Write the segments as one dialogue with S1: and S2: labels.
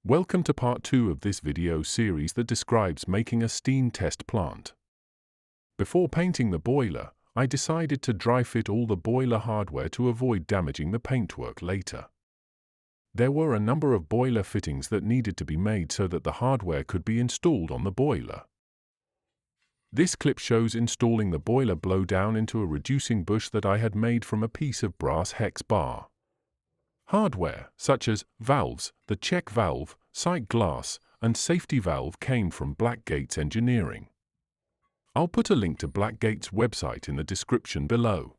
S1: Welcome to part 2 of this video series that describes making a steam test plant. Before painting the boiler, I decided to dry fit all the boiler hardware to avoid damaging the paintwork later. There were a number of boiler fittings that needed to be made so that the hardware could be installed on the boiler. This clip shows installing the boiler blowdown into a reducing bush that I had made from a piece of brass hex bar. Hardware, such as valves, the check valve, sight glass, and safety valve came from Blackgates Engineering. I'll put a link to Blackgates' website in the description below.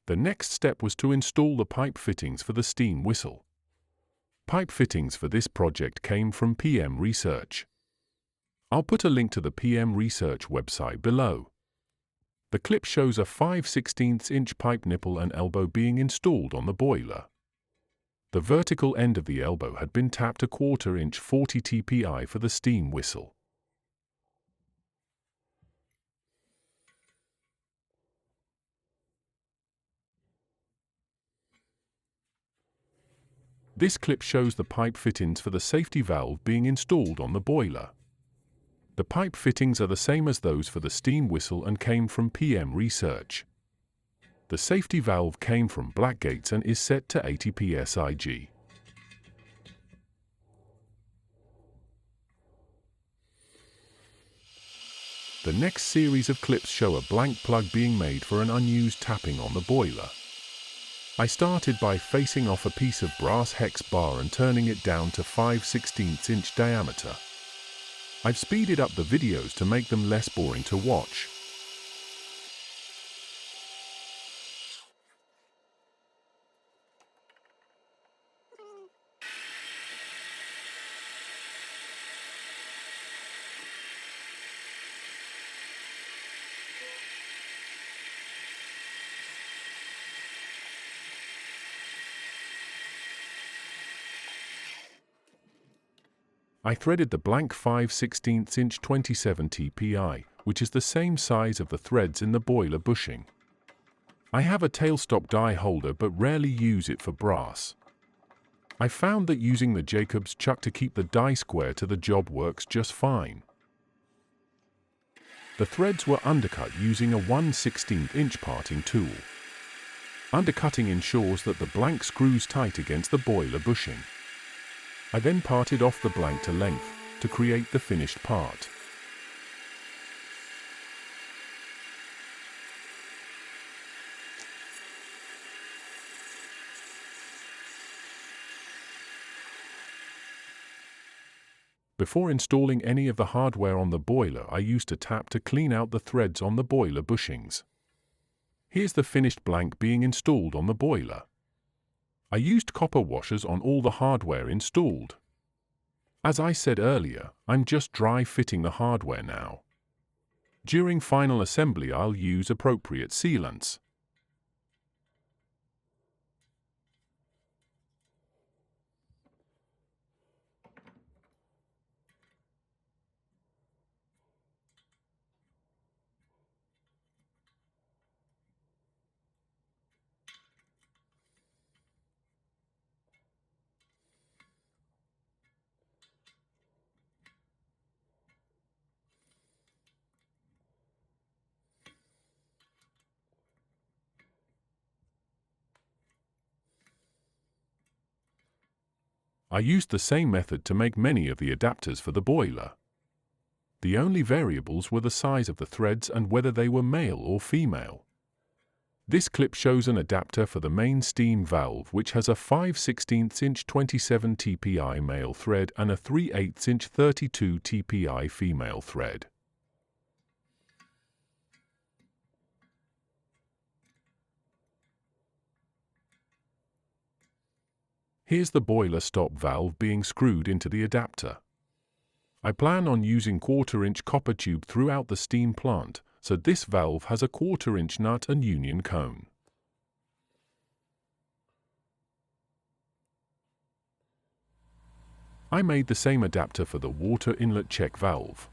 S1: The next step was to install the pipe fittings for the steam whistle. Pipe fittings for this project came from PM Research. I'll put a link to the PM Research website below. The clip shows a 5/16" pipe nipple and elbow being installed on the boiler. The vertical end of the elbow had been tapped a 1/4 inch 40 TPI for the steam whistle. This clip shows the pipe fittings for the safety valve being installed on the boiler. The pipe fittings are the same as those for the steam whistle and came from PM Research. The safety valve came from Blackgates and is set to 80 psig. The next series of clips show a blank plug being made for an unused tapping on the boiler. I started by facing off a piece of brass hex bar and turning it down to 5/16" diameter. I've speeded up the videos to make them less boring to watch. I threaded the blank 5/16" 27 TPI, which is the same size of the threads in the boiler bushing. I have a tailstop die holder but rarely use it for brass. I found that using the Jacob's chuck to keep the die square to the job works just fine. The threads were undercut using a 1/16" parting tool. Undercutting ensures that the blank screws tight against the boiler bushing. I then parted off the blank to length to create the finished part. Before installing any of the hardware on the boiler, I used a tap to clean out the threads on the boiler bushings. Here's the finished blank being installed on the boiler. I used copper washers on all the hardware installed. As I said earlier, I'm just dry fitting the hardware now. During final assembly, I'll use appropriate sealants. I used the same method to make many of the adapters for the boiler. The only variables were the size of the threads and whether they were male or female. This clip shows an adapter for the main steam valve which has a 5/16" 27 TPI male thread and a 3/8" 32 TPI female thread. Here's the boiler stop valve being screwed into the adapter. I plan on using 1/4 inch copper tube throughout the steam plant, so this valve has a 1/4 inch nut and union cone. I made the same adapter for the water inlet check valve.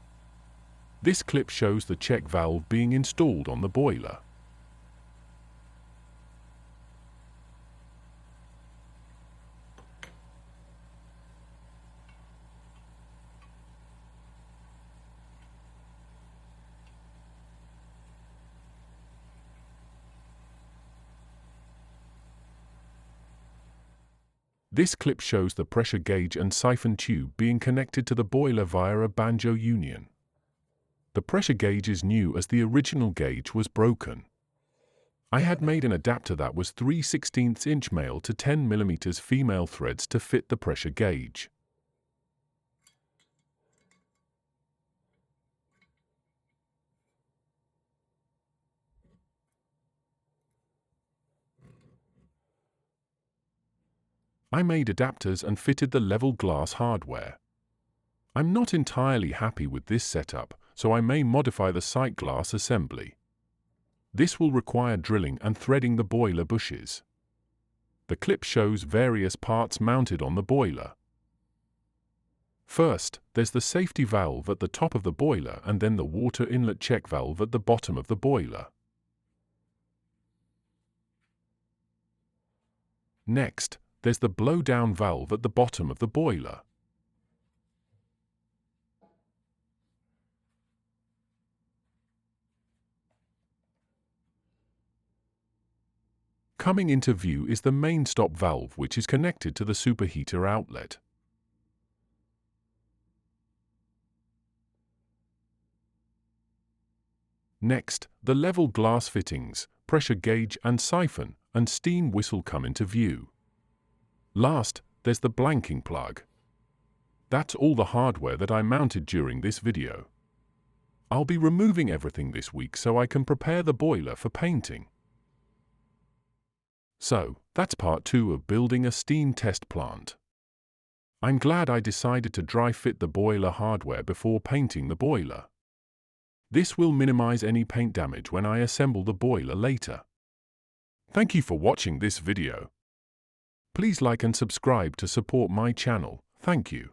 S1: This clip shows the check valve being installed on the boiler. This clip shows the pressure gauge and siphon tube being connected to the boiler via a banjo union. The pressure gauge is new as the original gauge was broken. I had made an adapter that was 3/16 inch male to 10 mm female threads to fit the pressure gauge. I made adapters and fitted the level glass hardware. I'm not entirely happy with this setup, so I may modify the sight glass assembly. This will require drilling and threading the boiler bushes. The clip shows various parts mounted on the boiler. First, there's the safety valve at the top of the boiler and then the water inlet check valve at the bottom of the boiler. Next, there's the blow-down valve at the bottom of the boiler. Coming into view is the main stop valve, which is connected to the superheater outlet. Next, the level glass fittings, pressure gauge and siphon, and steam whistle come into view. Last, there's the blanking plug. That's all the hardware that I mounted during this video. I'll be removing everything this week so I can prepare the boiler for painting. So, that's part 2 of building a steam test plant. I'm glad I decided to dry fit the boiler hardware before painting the boiler. This will minimize any paint damage when I assemble the boiler later. Thank you for watching this video. Please like and subscribe to support my channel. Thank you.